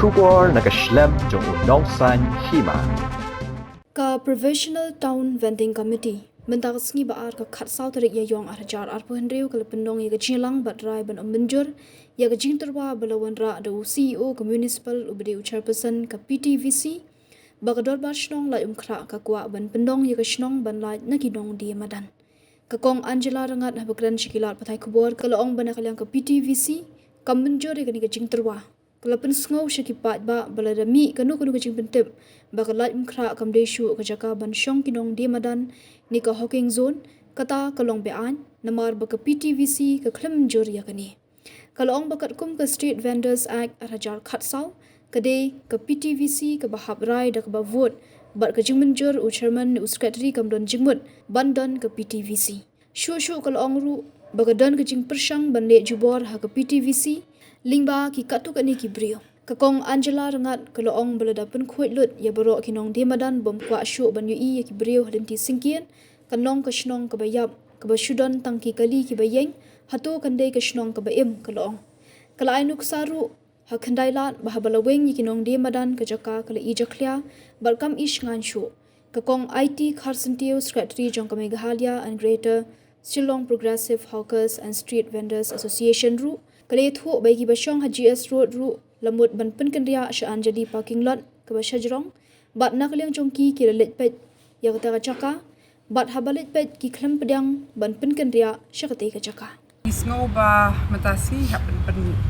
Shubor nakaslem jong unong san hima. Ka Provisional Town Vending Committee mentak sengi baar ka khat sau tarik ya yong arjar arpo hendreu kala pendong ya chilang batrai ban menjur ya jing terwa balawan ra do CEO ka municipal ubde chairperson ka PTVC bagador bar shnong la khra ka kwa ban pendong ya shnong ban la nakidong di madan ka kong Angela rangat ha bakran shikilar pathai kubor kala ong ban kalyang ka PTVC ka menjur ya ka jing terwa kala pen sngow shakipat ba balada mi kanu ka jing pentep bakalat mkhra kam deshu ka jaka ban shong kinong di madan ni ka hawking zone kata kalong bean namar baka PTVC ka khlem jur ya kani kalong bakat kum ka Street Vendors Act arajar khat sau kade ka PTVC ka bahab rai dak ba vote bat ka jingmen jur u chairman u secretary kam don jingmut bandon ka PTVC shu kalong ru bagadan ka jing persang ban le jubor ha ka PTVC lingba ki katu kani ki brio kakong Angela rangat kaloong balada pun khuit lut ya baro kinong demadan bom kwa shu ban yu i ki brio hadenti singkian kanong ka shnong ka bayap ka bashudan tangki kali ki bayeng hato kandai ka shnong ka baim kaloong kala ainuk saru ha khandailat bahabalaweng yi kinong demadan ka jaka kala i jaklia balkam ish ngan shu kakong IT Kharsantio Secretary jong ka Meghalaya and Greater Shillong Progressive Hawkers and Street Vendors Association ru kala thu bagi basyong ha GS Road ru lamut ban penkendria shaan jadi parking lot ke basajrong bat nak liang jongki ki lelet pet ya kata chaka bat habalet pet ki klem pedang ban penkendria syakate ka chaka isngo ba matasi ha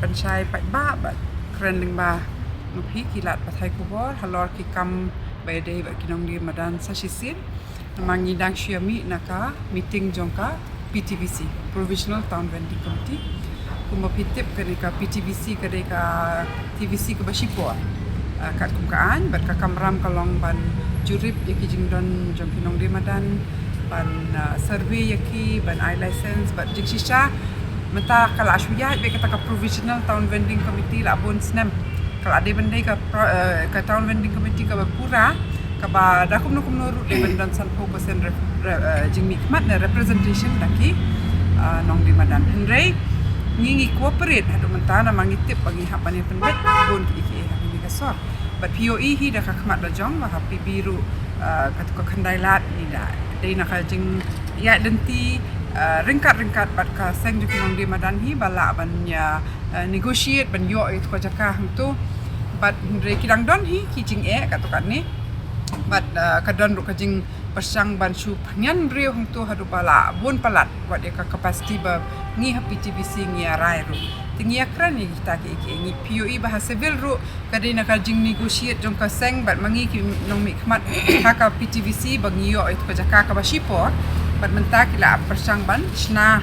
pen chai pat ba bat krending ba nupi kilat pathai kubor halor ki kam by day ba kinong di madan sashisin mangi dang syami naka meeting jongka PTVC Provisional Town Vending Committee kumapitip ka PTVC ka TVC ka basipor kat kumkaan bat ka kamram kalong ban jurip yaki jingdon jong kinong di madan ban survey yaki ban eye license bat jingshisha mata kala ashuya be kata ka Provisional Town Vending Committee la bon snem kala ade bandai ka Town Vending Committee ka pura ka ba dakum nuru de bandan san percent jingmi kmat na representation daki nong di madan henry ngingi cooperate hadu mentana mangitip bagi hapani penbet bon ki ini kasor but POE hi dah kakmat da jong ma happy biru katu khandailat ni da dei nak jing ya denti ringkat bat ka seng ju kinong di madan hi bala ban ya negotiate ban yo it ko jaka hangtu but re kidang don hi ki jing katu kan ni but kadon ru ka jing persang ban shu pnyan rio hangtu hadu bala bon palat wat ka capacity ba ngi happy TVC ngi arai ru tingi akran ni kita ki ngi POE bahasa civil ru kadina ka jing negotiate jong ka seng bat mangi ki nong mi khmat ka PTVC bangi yo it ko jaka ka basipor bat mentak ila persang ban sna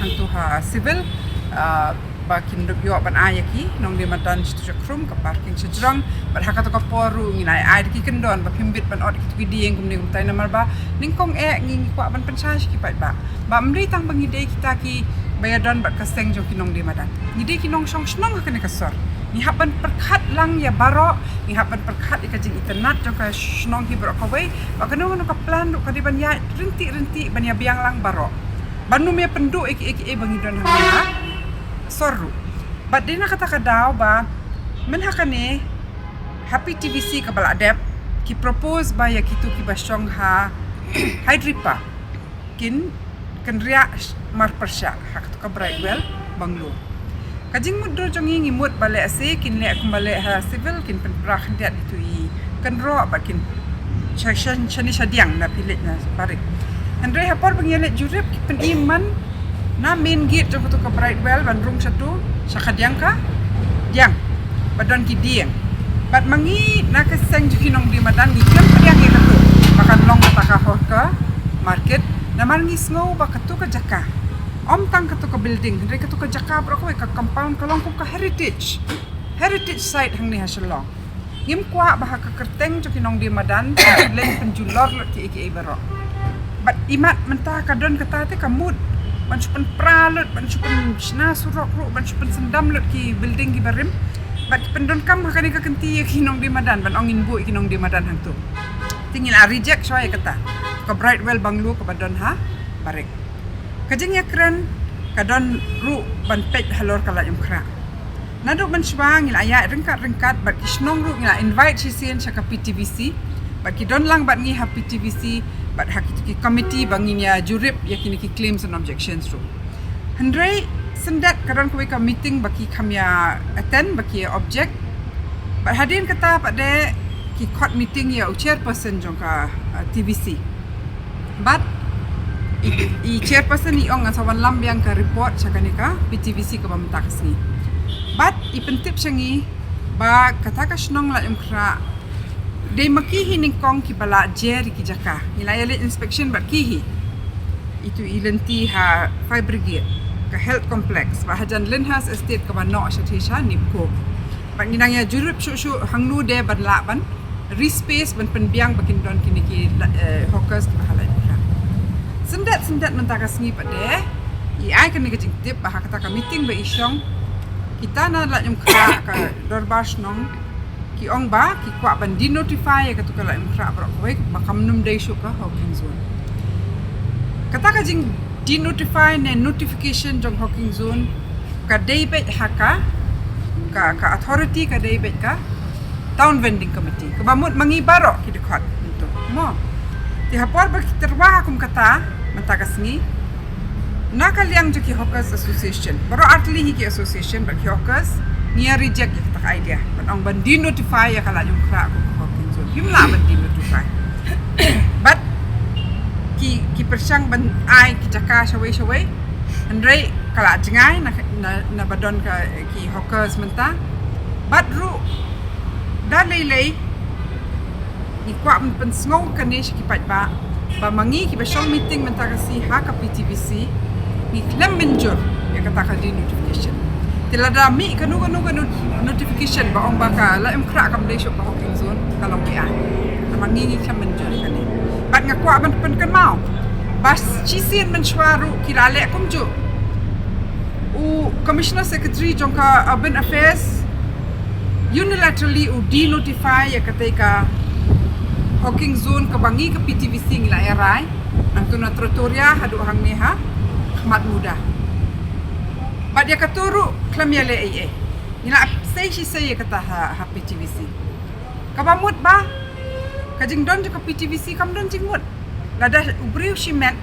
hangtu ha civil bakin yo ban ayaki nong di madan strum ka parking sejrong bat hakato ka poru ngi nai ai ki kendon ba pimbit ban od ki dieng kum ning tai namar ba ningkong ngi kwa ban pensai ki pat ba mri tang bangi de kita ki bayadon bat ka seng jo kinong di madan ni de kinong song snong ka ne kasor ni haban perkhat lang ya baro ni haban perkhat ka jing internet jo ka snong ki bro ka wei ba kanu ka plan ka di ban ya rinti ban ya biang lang baro banu me pendu ek bangi don ha sorru but dina kata kadao ba men hakane happy TVC ka baladep ki propose ba ya kitu ki basyong ha hydripa kin kenria mar persya hak tu ka brightwell banglo kajing mudro jongi ngimut bale ase kin le kumbale ha civil kin penpra khandiat itu I kenro ba kin section chani sadiang na pilit na parik andre hapor bangyale jurip ki peniman na main gate jong ka brightwell ban room satu sakadiang ka diang badon ki dieng bat mangi na ka seng jukinong di madan ni kem padiang ka tu makan long ta ka ka market na mangi snow ba ka tu ka jaka om tang ka tu ka building re ka tu ka jaka bro ka compound ka long ka heritage site hang ni hasalong ngim kwa ba ka kerteng jukinong di madan len penjulor ki baro bat imat menta ka don ka ta kamut ban chupan pralut ban chupan sna surok ru ban chupan sendam lut ki building ki barim bat pendon kam hakani ka kenti kinong di madan ban ongin bu kinong di madan hang tu tingil reject soy kata ka brightwell banglo ka badon ha barik kajing ya kren kadon ru ban pet halor kala yum kra Nado mencuba ngila ayat rengkat-rengkat bat kisnong ru ngila invite sisien syaka PTVC bat kidon lang bat ngi ha PTVC bat hakiki committee banginya jurip yakini ki claims and objections ru. Hendrai sendat karon kuwi ka meeting baki kamya attend baki object bat hadin kata pada ki court meeting ya chairperson jongka TVC. But i chairperson ni ong asawan lambiang ka report sakanika PTVC ka pamentakas ni. But i pentip syangi ba kata ka snong la imkra de makihi ning kong ki bala jeri ki jaka. Nilai inspection bat kihi. Itu ilenti ha fire brigade ka health complex ba hajan Linhas estate ka banok syatisha nipko. Ba nginang ya jurup syu hangnu de banlaban respace ban penbiang bakin don kini ki hawkers ka halai. Sendat mentakas ngi pada i ai kan ngajing tip bah kata ka meeting ba isyong kita na la yung kra ka dorbas nong ki ong ba ki kwa ban di notify ka tu kala yung kra bro ko ba kamnum dai shu ka Hawking zone kata ka jing di notify ne notification jong Hawking zone ka daybet haka ka authority ka daybet ka town vending committee ka bamut mangibaro ki dekat itu mo ti hapor ba terwah kum kata mentakas ni nakaliang jo ki hawkers association baro artli hi ki association ba ki hawkers ni reject ya tak idea ban ban di notify ya kala yung kra ko Hawking zone himla ban di notify but ki persang ban ai ki jaka shawai andrei kala jengai na badon ka ki hawkers menta but ru dalai ni kwa pen sngow kanesh ki pat ba mangi ki ba shong meeting mentakasi ha ka PTVC ni klem menjur ya kata ka di notification tilada mi kanu notification ba ong baka la em kra kam desho ka Hawking zone kalau ki ai mangi ni klem menjur kani bat nga kwa ban pen kan mau bas chisien menchwaru ki lale kumju u commissioner secretary jongka urban affairs unilaterally u de-notify ya katika Hawking zone kabangi ke PTVC ngila erai antuna trotoria hadu hang neha khmat muda bad ya katuru klam ya le ai ngila say kata ha PTVC kabamut ba kajing don ke PTVC kam don jingmut lada ubriu shimet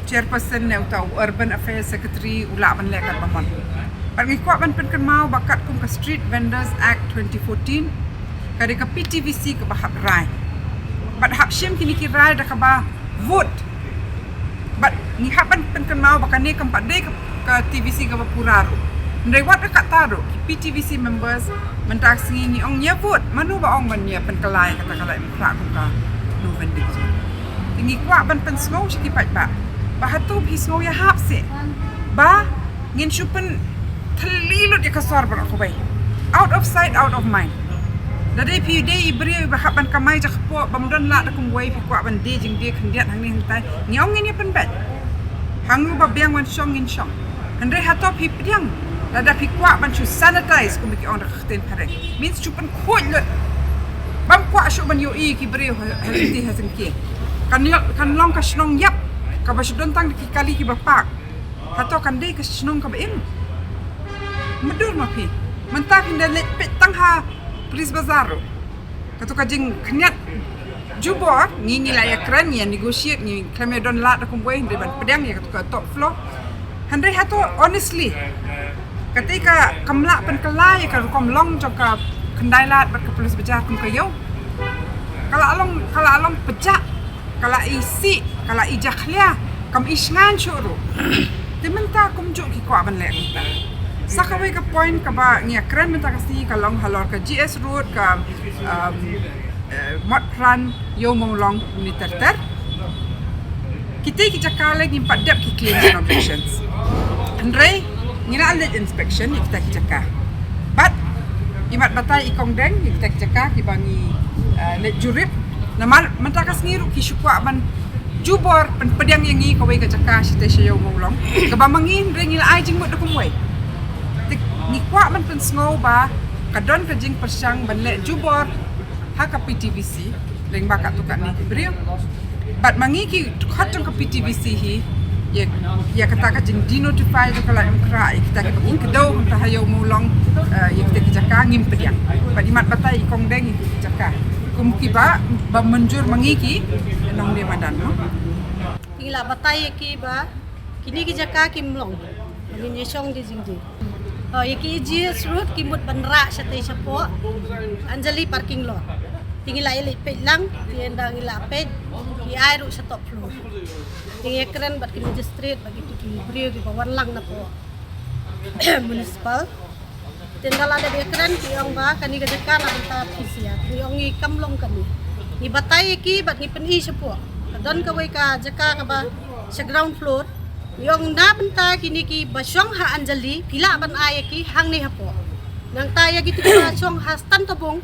chairperson ne utau urban affairs secretary ula ban lekat bamon bad ngi kwa ban pen kan mau bakat kum ke street vendors act 2014 kadika PTVC ke bahap rai but hap shim kini kirai da kaba vote but ni hapan pen kan mau bakane kampat dei ke TVC ke puraru ndai wat dekat taru PTVC members mentak singi ni ong nya vote manu ba ong man nya pen kelai kata kala imkra ku ka no vending zone tingi kwa ban pen snow shi pat ba hatu bi snow ya hap se ba ngin shupen thlilut ya kasar ba ko bai out of sight out of mind dari pi de ibri ba haban kamai jak po bamdon la da kum wai pi kwa ban de jing de khandiat hang ni hang tai ngiong ni pen bet hang ba biang wan shong in shong andre hatop hi piang la da pi kwa ban chu sanitize kum ki on da khten pare means chu pen khoj le bam kwa shu ban yo i ki bri ti hasen ki kan long ka snong yap ka ba shudon tang ki kali ki ba pak hato kan de ka snong ka ba in medur ma pi mentap hinda le pet tang ha Police Bazaar katu kajing knyat jubor ngi la ya kran ya negotiate ni klamya don la da kumboy de ban pedang ya katu ka top floor handai hato honestly ketika kamla pen kelai ka kom long joka kendai la ba ka Police Bazaar kum ka yo kala along pejak kala isi kala ijakhlia kam isngan churu dimenta kum jo ki kwa ban le ta sakawai ka point ka ba ngia kran menta kasi ka long halor ka GS road ka matran yo mong long ni terter kita ki jakale ni padap ki claims and objections andre ngira le inspection kita ki jaka but imat batai ikong deng kita ki jaka ki bangi le jurip namal menta kas ngiru ki shukwa ban jubor pen pedang yang ngi kawai ka jaka site yo mong long ka ba mangin re ngira ai jing mo da kumwai ni kwa man pen snow ba kadon ka jing persang ban le jubor ha ka PTVC leng ba ka tu ka ni brio bat mangi ki khatong ka PTVC hi ya kata ka jing di notify to kala kra kita ke pagi kedau ta hayo mulong ya kita jaka ngim pediang padi mat batai kong deng jaka kum kiba ba menjur mangiki nong de madan no ila batai ki ba kini ki jaka kimlong ngin yesong di jingji yaki ji road kimut banra sate sapo Anjali parking lot tingila ili pelang tiendang ila pet ki airu sa top floor tingi keren bat ki magistrate bagi ki brio ki bawan lang na po municipal tendala ada dia keren ki ong ba kani ga jaka la banta pisia ki ong i kamlong kani ni batai ki bat ni peni sapo don ka wai ka jaka ka ba sa ground floor yung na banta kini ki basyong ha Anjali pila ban ay ki hang ni hapo nang taya gitu ka syong hastan tabong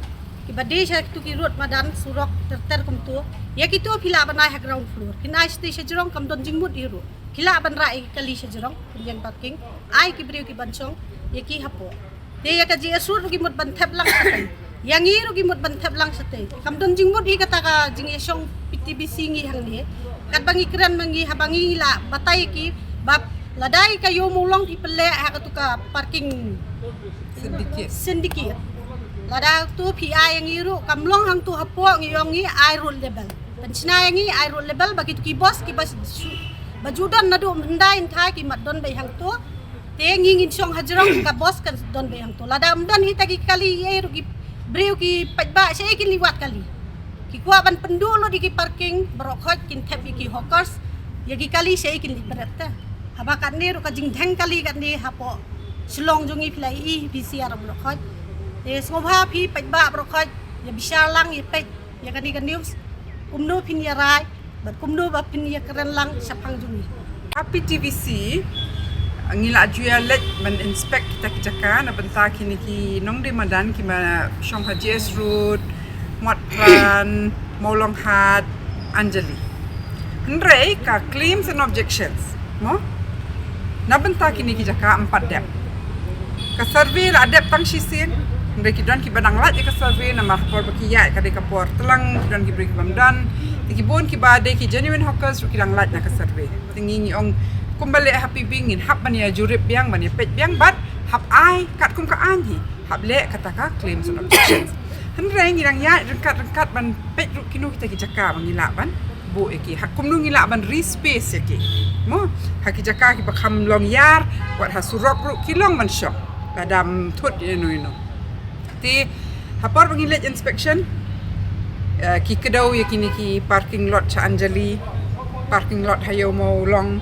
ki bade siya tu ki road madan surok terter kumtu ya gitu pila ban ay ha ground floor kinai sti siya jirong kam don jingmut iru pila ban ra ay kali siya jirong kunjang parking ay ki brio ki bansong ya ki hapo te ya ka ji asur ki mut ban thep lang satay yang iru ki mut ban thep lang satay kam don jingmut hi kata ka jing syong PTBC ngi hang ni kat bangi keren mangi habangi la batai ki bab ladai kayo mulong di pele ha ka parking syndicate lada tu PI yang iru kamlong hang tu hapo ngiyongi I road level penchna yangi I road level bagi tu ki bos bajudan nadu mendai entai ki mat don bai hang tu te ngingin song hajrong ka bos kan don bai hang tu lada amdan hi tagi kali ye ru ki breu ki pajba sei ki liwat kali ki kwa ban pendulo di ki parking brokhot kin thep ki hawkers yagi kali sei ki libret ta haba kan ni ru ka jing dhang kali kan ni hapo silong jungi pilai i PCR brokhot te sngobha phi pajba brokhot ya bisa lang ya pej ya kan ni kan news kumno phin ya rai bat kumno ba phin ya keren lang sapang jungi PTVC ngila juya let men inspect kita kijaka na benta kini ki nong de madan ki ma shong ha JS road Mat Pran Molong Hat Anjali Hendrai ka claims and objections mo na benta kini kijaka 4 dep ka survey la dep tang sisin hendrai ki don ki badang lat ka survey na mahpor bakiya ka de ka por telang don ki break bamdan ki bon ki bade ki genuine hawkers ki lang lat na ka survey tingi ong kumbali happy bingin hap mania jurip biang mania pet biang bat hap ai kat kum ka anhi hap le kata ka claims and objections hendrai ngirang ya rengkat ban pet ru kinu kita kijaka mangila ban bu eki hak kum nu ngila ban respace eki mo hak kijaka ki bakam long yar wat hasurok ru kilong man shop kadam thut ino ti hapor bangilet inspection ki kedau ya kini ki parking lot cha Anjali parking lot hayo mau long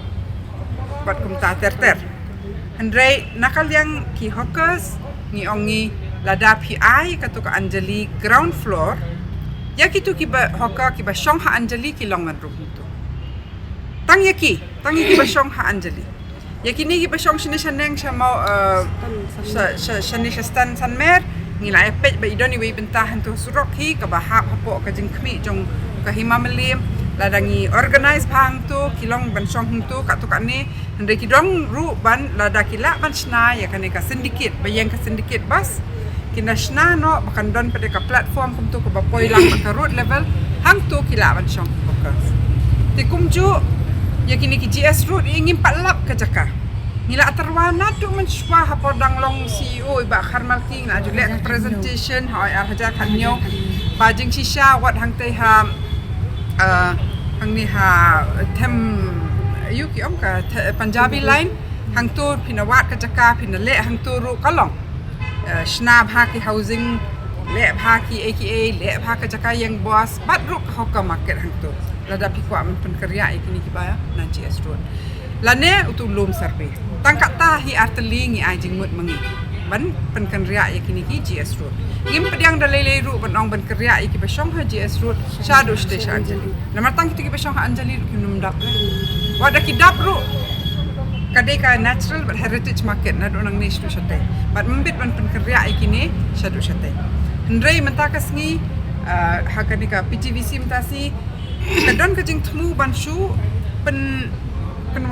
bat kum ta ter hendrai nakal yang ki hawkers ni ongi lada PI katu ka Anjali ground floor ya kitu ki ba hawker ki ba shong ha Anjali ki long man rum tu tang ki ba shong ha Anjali ya kini ki ba shong shini shaneng sha mau shani stan sanmer ngila epet ba idoni we bentahan tu surok hi ka ba hap hapo ka jing khmi jong ka himamelim ladangi organize bang tu kilong ban shong tu ka tu ka ni hendai ki dong ru ban lada kila ban shna ya kan ka syndicate bayang ka syndicate bas kina shna no bakan don pada ka platform kum tu ka ba poi lang ka road level hang tu kila ban shong focus ti kumju ya kini ki GS road ingin palap ka jaka ngila atarwana tu menshwa hapodang long CEO iba kharmal king na jule presentation hoi haja khanyo bajing shisha wat hang te ha hang ni ha them yu ki om ka Punjabi line hang tu pinawat ka jaka pinale hang tu ru kalong shna bha ki housing le bha ki AKA le bha ka jaka yang boss bat ru hawker market hang tu lada pikwa men pen kerja ikini ki ba na GS road lane utu lom survey tangkat ta hi arteli ngi ajing mut mangi ban pen kerja ikini ki GS road ngim pediang dalele ru ban ong ban kerja iki ba shong ha GS road shadow station Anjali lamar tang ki ba shong ha Anjali ki num dap wada ki dap ru kadai ka natural but heritage market na do nang nish tu shate but membit ban pen kerja ikini shadow shate hendrai mentakas ngi hakani ka PTVC mentasi kadon ka jing thmu ban shu pen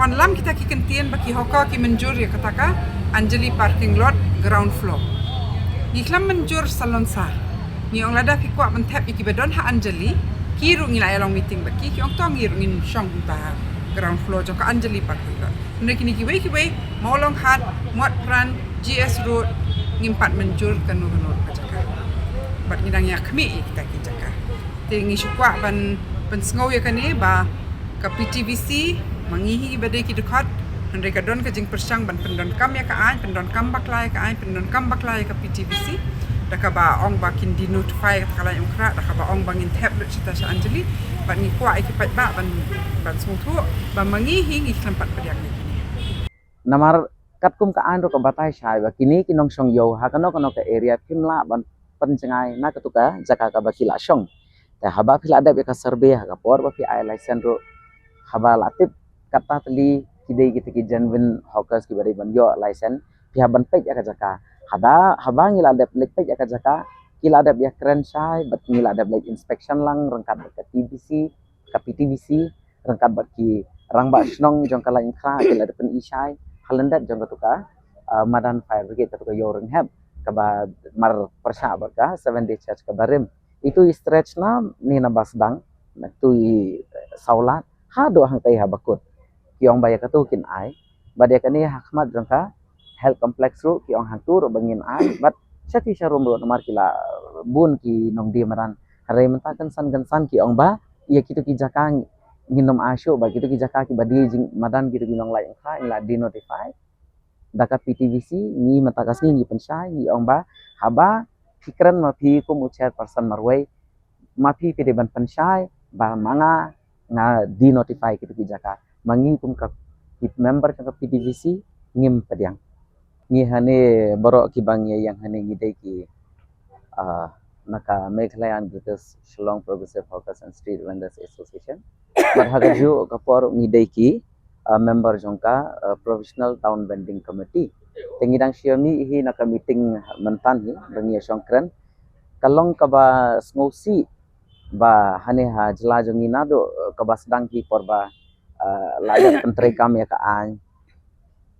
wan lam kita ki kentien baki hoka ki menjur ya kataka Anjali parking lot ground floor ni klam menjur salon sa ni ong lada ki kwa men thap iki bedon ha Anjali ki ru ngi la long meeting baki ki ong tong ngi ru ngin shong ta ground floor jong ka Anjali parking lot ne kini kiwe mau long hat muat pran GS road ngimpat menjur kanu ka jaka bat ngidang ya kami kita ki jaka tingi syukwa ban sngau ya kani ba ka PTVC mangihi badai ki dekat Andai kadon ka jing persang ban pendon kam ya ka an pendon kam baklai ka an pendon kam baklai ka PTVC daka ba ong ba kin di notify ka kala yung kra daka ba ong bangin tablet sita sa Anjali ban ni kwa ikipat ba ban smutu ba mangihi ngi tempat pediang ni namar katkum ka an ro ka batai shai ba kini kinong song yo ha kano ka area phimla ban panjangai na ka tuka jaka ka ba kila song ta haba phila da ka survey ha ka por ba fi ai license ro haba latip kata teli kidai kita ki janwin hawkers ki bari ban yo license pihak ban pek ya jaka haba ngila dep lek pek ya jaka kila dep ya keren sai bat ngila dep lek inspection lang rangkat ka TVC ka PTVC rangkat bat ki rang ba snong jong kala inkra kila dep isai halendat jong ka tuka madan fire brigade ka tuka yo reng heb ka ba mar persya bat ka 7 day church ka barim itu stretch na ni na basdang na tu saulat ha do hang tai ha bakut kiong baya katu kin ai badia kani hakmat jangka health complex ru kiong hang tur bangin ai bat sati sharum ru nomor kila bun ki nong di maran hare mentakan san kiong ba ia kitu ki jakang nginom asyo ba kitu ki jaka ki badi jing madan kitu ki nong lai kha ila di notify daka PTVC ni mentakas ni pensai ni ong ba haba fikran ma phi kum ucher person marwai ma phi pede ban pensai ba manga nga di notify kitu ki jaka mangi kum ka member ka PTVC ngim pediang ni hane borok ki bang yang hane ngidai ki naka Meghlayan British Shillong Progressive Hawkers and Street Vendors Association barhagaju ka por ngidai ki member jongka Provisional Town Vending Committee tengidang xiami hi naka meeting mentan hi bangi songkran kalong ka ba sngosi ba hane ha jela jongina do ka ba sedang ki por ba layak penteri kami ya ka an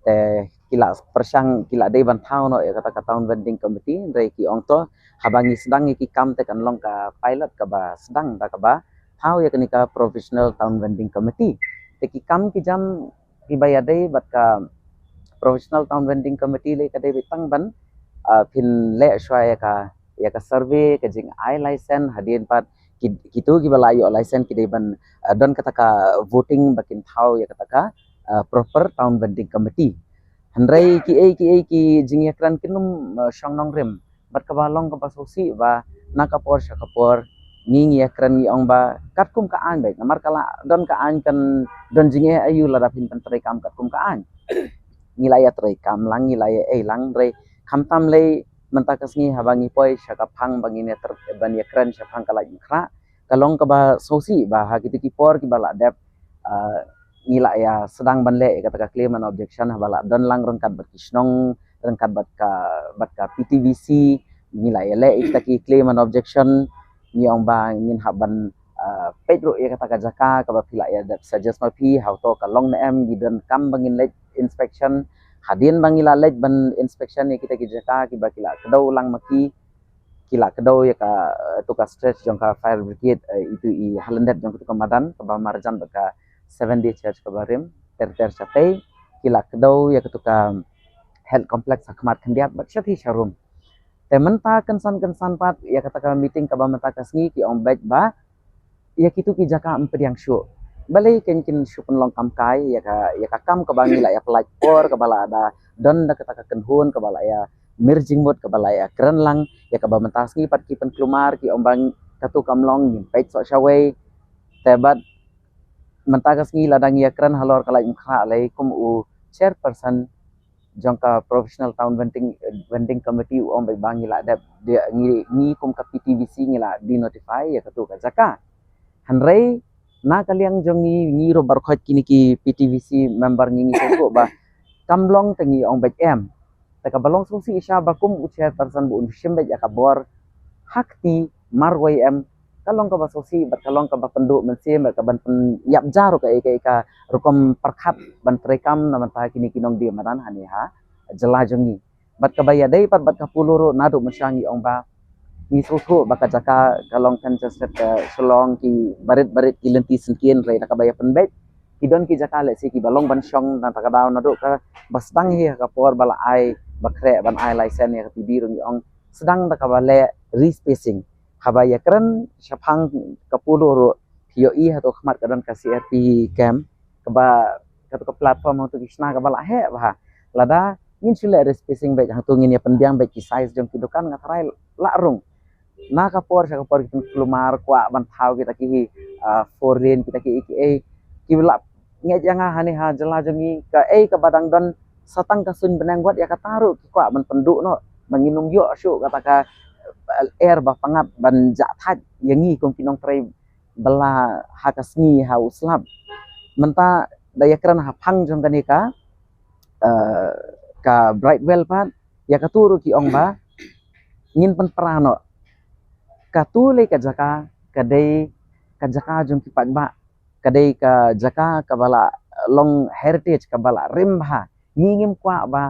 te kila persang kila dei ban thau no ya kata town vending committee rei ki ong to habangi sedang ki kam te kan long ka pilot ka ba sedang da ka ba thau ya kani ka professional town vending committee te ki kam ki jam ki baya dei bat ka professional town vending committee le ka dei bitang ban phin le shwa ya ka survey ka jing ai license hadien pat kitu ki bala yo license ki dei ban don kata ka voting bakin thau ya kata ka proper town vending committee handrai ki jingya kran kinum shangnong rem bat ka balong ka pasosi ba nakapor syakapor ngi ya kran ni ong ba katkum ka an baik namar kala don ka an kan don jingya ayu ladapin pentrai kam katkum ka an ngilaya trai kam lang ngilaya lang rei khamtam le mentakas ngi habangi poi syakapang bangine ter ban ya kran syapang kala inkra kalong ka ba sosi ba ha kitu ki por ki bala dep ngila ya sedang banle kata ka claim and objection bala don lang rengkat bat kisnong rengkat bat ka PTVC ngila ya le kita ki claim and objection ni ong ba ngin haban pedro ya kata ka jaka ka ba pila ya dep suggest ma pi how to ka long na em gidan kam bangin le inspection hadin bangila le ban inspection ni kita ki jaka ki ba kila kedau lang maki kila kedau ya ka tuka stretch jongka fire brigade itu i halendet jongka tuka madan ka ba marjan ka 7 day church ka barim ter chatai kila kedau ya ka tuka health complex hakmat khandiat bat syathi sharum te menta kensan pat ya kata ka meeting ka ba menta kasngi ki ong baik ba ya kitu ki jaka empediang syu balai ken syu penlong kam kai ya ka kam ka bangi la ya pelaj por ka bala ada don da kata ka kenhun ka bala ya merging mode ka bala ya keren lang ya ka ba mentas ngi pat ki pen klumar ki ombang katu kamlong ni pait so shawai tebat mentakas ngi ladang ya keren halor kala imkha alaikum u chairperson jongka professional town vending committee om bai bangi la dep dia ngi kum ka PTVC ngi la di notify ya katu ka jaka hanrei na kaliang jongi ngi ro bar khot kini ki PTVC member ngi ko ba kamlong tengi ong bai em taka balong susi isya bakum ucia person bu unshim be jakabor hakti marwai em kalong ka basosi bat kalong ka bapendu mensim ka ban yap jaro ka rukom perkhat ban trekam naman ta kini kinong di maran hani ha jela jongi bat ka baya dei pat bat ka puluro nadu mensangi ong ba ni susu baka jaka kalong kan just selong ki barit ki lenti sengkien rei ka baya penbet kidon ki jaka le si ki balong ban syong na takadaw na do ka basdang hi ka por bala ai bakre ban ai license ya ti birung ong sedang da ka bale respacing haba ya keren syapang kapulo ro POE atau khmat kadon ka CRP camp kaba ka platform untuk kisna ka bala he bah lada ngin sile respacing baik hang tu ngin ya pendiang baik ki size jong ki dukan ngatarai larung na kapor sa kapor kita kelumar kwa bantau kita ki foreign kita ki ki bela nge janga hani ha jela jengi ka ka badang don satang kasun benang buat ya kataru ki kwa ban penduk no manginum yo syu kata ka air ba pangat ban ja thaj yangi kong kinong trai bela hakasni ha uslab menta daya kran ha phang jong kanika ka brightwell pan ya katuru ki ong ba ngin pen prano katule ka jaka kadai ka jaka jong ki pagba kadai ka jaka kabala long heritage kabala rimba ngingim kwa ba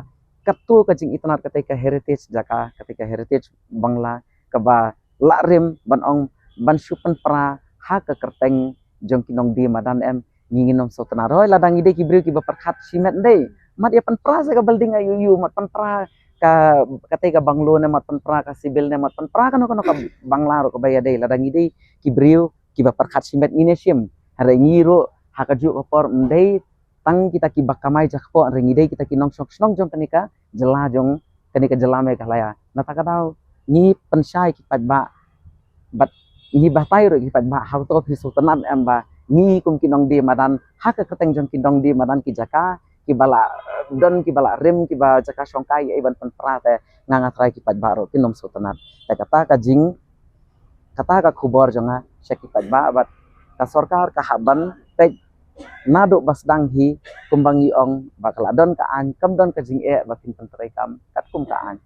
katu ka jing itanat ketika heritage jaka ketika heritage bangla kaba la rim ban ong ban supen pra ha ka kerteng jong kinong di madan em nginginom so tanaroi ladang ide ki bri ki baperkhat simet dei mat ya pen pra sa ka building ayu mat pen pra ka ketika banglo ne mat pen pra ka sibil ne mat pen pra ka ka bangla ro ka baya dei ladang ide ki briu ki baperkhat simet inesium hare ngiro hakaju kopor ndei tang kita ki bakamai jakpo ringi dei kita ki nong sok snong jong kanika jela jong kanika jelame kalaya nataka dau ni pensai ki padba bat ni batai ro ki padba hau to ki sultanat amba ni kum ki nong di madan hak keteng jong ki nong di madan ki jaka ki bala don ki bala rim ki ba jaka songkai e ban pen prate nganga trai ki padba ro ki nom sultanat ta kata ka jing kata ka khubor jonga syaki padba bat ka sarkar ka haban pek naduk basdang hi kumbangi ong bakal adon ka an kam don ka jing e batin pentrai kam kat kum ka an